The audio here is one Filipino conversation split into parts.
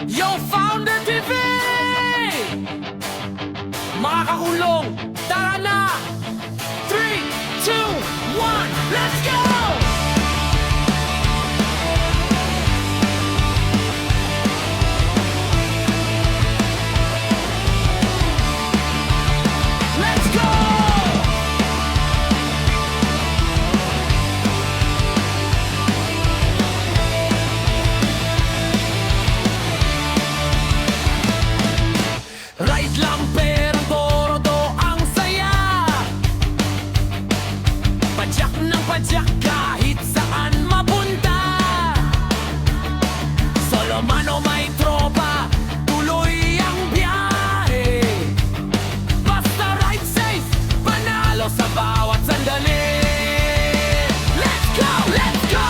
Yo, Founder TV! Mga kakulong, tara na! 3, 2, 1, let's go! Let's go! Right lang pero todo ang saya. Padyak ng padyak kahit saan mapunta. Solo man o may tropa, tuloy ang biyahe. Basta ride safe, panalo sa bawat sandali. Let's go, let's go!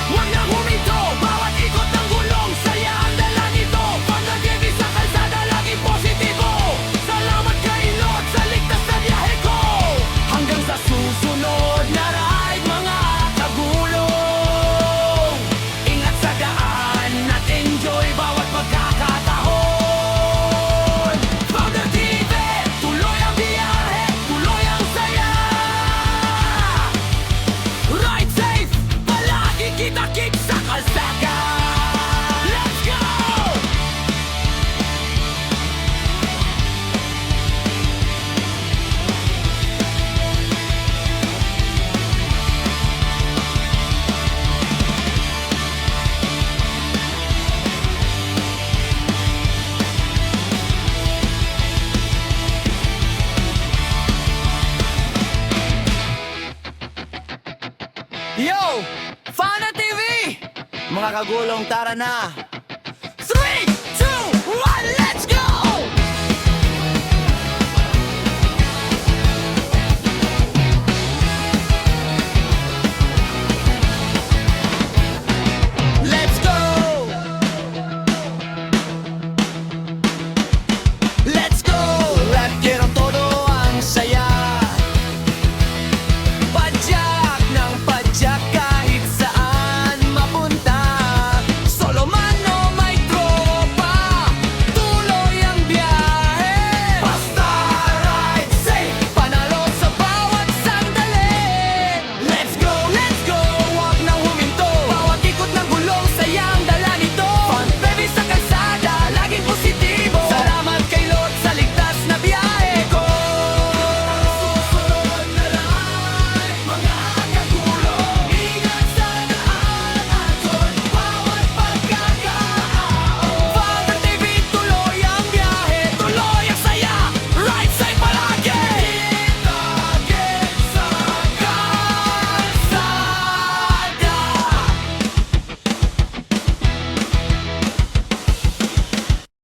Huwag na huminto, bawat ikot ng gulong, saya ang dala nito. Founder TV sa kalsada, laging positibo. Salamat kay Lord sa ligtas na biyahe ko. Hanggang sa susunod na ride, mga kagulong. Ingat sa daan at enjoy bawat pagkakataon. Founder TV, tuloy ang biyahe, tuloy ang saya. Ride safe, palagi kita-kit sa kalsada. Let's go! Yo! Founder TV! Mga kagulong, tara na!